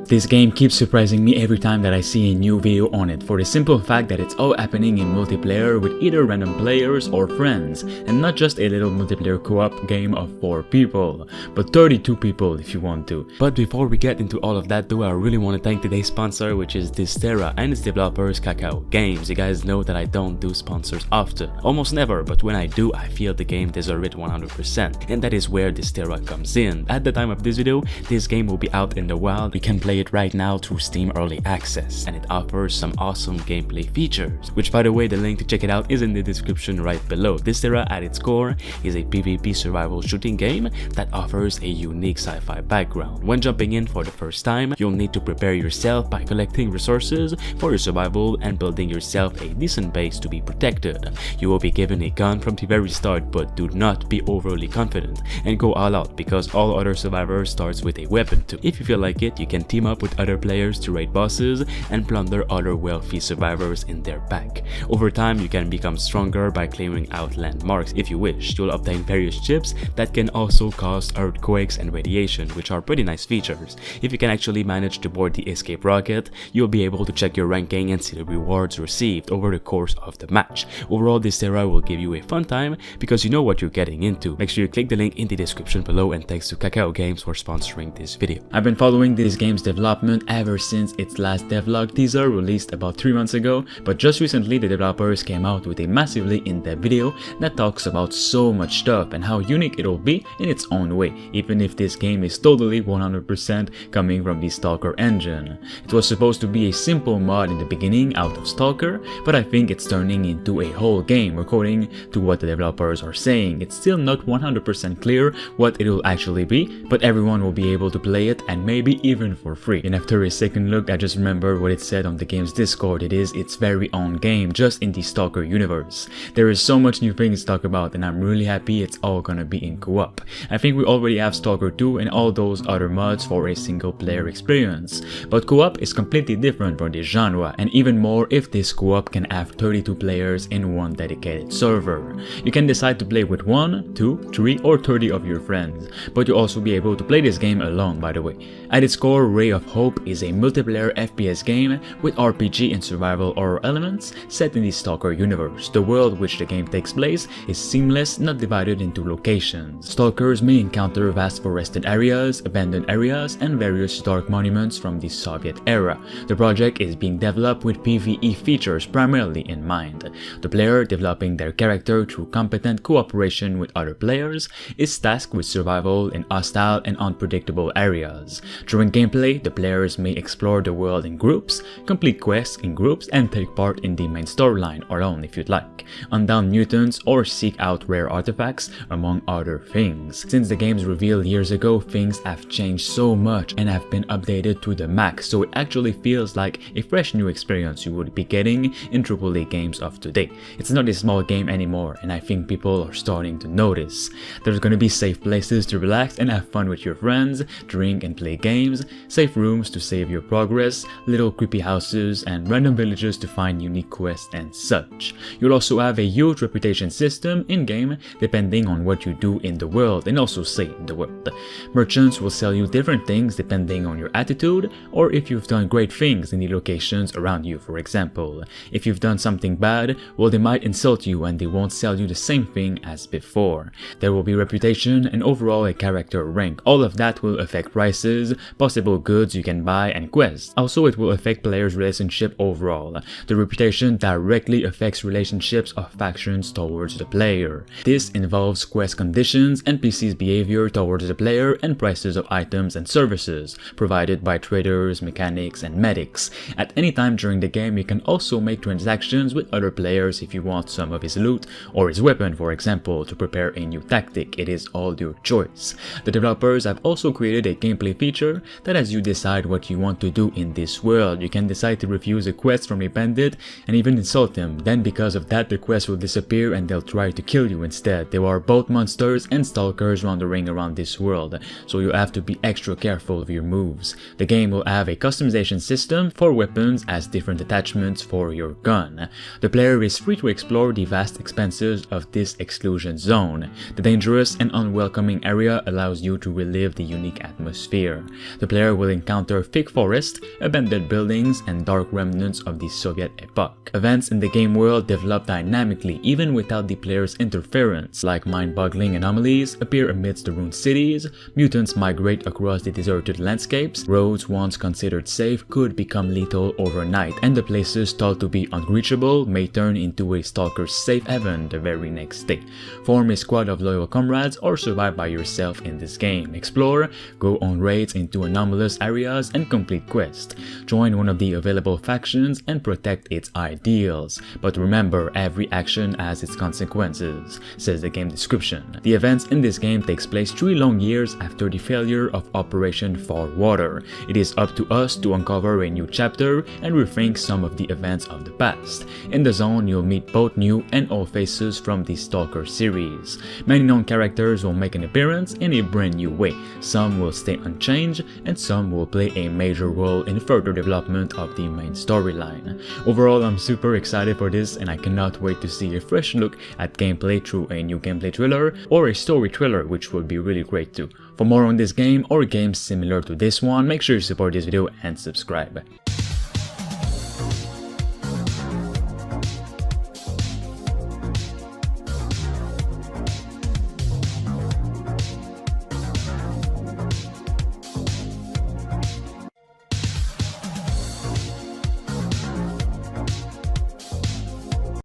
This game keeps surprising me every time that I see a new video on it, for the simple fact that it's all happening in multiplayer with either random players or friends, and not just a little multiplayer co-op game of 4 people, but 32 people if you want to. But before we get into all of that though, I really want to thank today's sponsor, which is Dysterra and its developers Kakao Games. You guys know that I don't do sponsors often, almost never, but when I do, I feel the game deserves it 100%, and that is where Dysterra comes in. At the time of this video, this game will be out in the wild. You can play it right now through Steam Early Access, and it offers some awesome gameplay features, which by the way, the link to check it out is in the description right below. Dysterra at its core is a PvP survival shooting game that offers a unique sci-fi background. When jumping in for the first time, you'll need to prepare yourself by collecting resources for your survival and building yourself a decent base to be protected. You will be given a gun from the very start, but do not be overly confident and go all out, because all other survivors starts with a weapon too. If you feel like it, you can team up with other players to raid bosses and plunder other wealthy survivors in their pack. Over time, you can become stronger by clearing out landmarks. If you wish, you'll obtain various chips that can also cause earthquakes and radiation, which are pretty nice features. If you can actually manage to board the escape rocket, you'll be able to check your ranking and see the rewards received over the course of the match. Overall, Dysterra will give you a fun time because you know what you're getting into. Make sure you click the link in the description below, and thanks to Kakao Games for sponsoring this video. I've been following this game's development ever since its last devlog teaser released about 3 months ago, but just recently the developers came out with a massively in-depth video that talks about so much stuff and how unique it'll be in its own way, even if this game is totally 100% coming from the Stalker engine. It was supposed to be a simple mod in the beginning out of Stalker, but I think it's turning into a whole game. According to what the developers are saying, it's still not 100% clear what it will actually be, but everyone will be able to play it, and maybe even for free. And after a second look, I just remembered what it said on the game's Discord. It is its very own game, just in the Stalker universe. There is so much new things to talk about, and I'm really happy it's all gonna be in co-op. I think we already have Stalker 2 and all those other mods for a single player experience, but co-op is completely different from this genre, and even more if this co-op can have 32 players in one dedicated server. You can decide to play with 1, 2, 3 or 30 of your friends, but you'll also be able to play this game alone, by the way. At its core, Ray of Hope is a multiplayer FPS game with RPG and survival horror elements set in the Stalker universe. The world which the game takes place is seamless, not divided into locations. Stalkers may encounter vast forested areas, abandoned areas, and various dark monuments from the Soviet era. The project is being developed with PvE features primarily in mind. The player, developing their character through competent cooperation with other players, is tasked with survival in hostile and unpredictable areas. During gameplay, the players may explore the world in groups, complete quests in groups, and take part in the main storyline alone if you'd like, hunt down mutants, or seek out rare artifacts, among other things. Since the game's reveal years ago, things have changed so much and have been updated to the max, so it actually feels like a fresh new experience you would be getting in AAA games of today. It's not a small game anymore, and I think people are starting to notice. There's gonna be safe places to relax and have fun with your friends, drink and play games, safe rooms to save your progress, little creepy houses, and random villages to find unique quests and such. You'll also have a huge reputation system in-game depending on what you do in the world and also say in the world. Merchants will sell you different things depending on your attitude, or if you've done great things in the locations around you, for example. If you've done something bad, well, they might insult you and they won't sell you the same thing as before. There will be reputation and overall a character rank. All of that will affect prices, possible goods you can buy, and quests. Also, it will affect players' relationship overall. The reputation directly affects relationships of factions towards the player. This involves quest conditions, NPC's behavior towards the player, and prices of items and services provided by traders, mechanics, and medics. At any time during the game, you can also make transactions with other players if you want some of his loot or his weapon, for example, to prepare a new tactic. It is all your choice. The developers have also created a gameplay feature that as you decide what you want to do in this world, you can decide to refuse a quest from a bandit and even insult him. Then because of that, the quest will disappear and they'll try to kill you instead. There are both monsters and stalkers wandering around this world, so you have to be extra careful of your moves. The game will have a customization system for weapons as different attachments for your gun. The player is free to explore the vast expanses of this exclusion zone. The dangerous and unwelcoming area allows you to relive the unique atmosphere. The player will encounter thick forests, abandoned buildings, and dark remnants of the Soviet epoch. Events in the game world develop dynamically even without the player's interference, like mind-boggling anomalies appear amidst the ruined cities, mutants migrate across the deserted landscapes, roads once considered safe could become lethal overnight, and the places thought to be unreachable may turn into a Stalker's safe haven the very next day. Form a squad of loyal comrades or survive by yourself in this game. Explore, go on raids into anomalous areas and complete quests. Join one of the available factions and protect its ideals. But remember, every action has its consequences, says the game description. The events in this game takes place 3 long years after the failure of Operation Far Water. It is up to us to uncover a new chapter and rethink some of the events of the past. In the zone, you'll meet both new and old faces from the Stalker series. Many known characters will make an appearance in a brand new way. Some will stay unchanged, and some will play a major role in further development of the main storyline. Overall, I'm super excited for this, and I cannot wait to see a fresh look at gameplay through a new gameplay trailer or a story trailer, which would be really great too. For more on this game or games similar to this one, make sure you support this video and subscribe.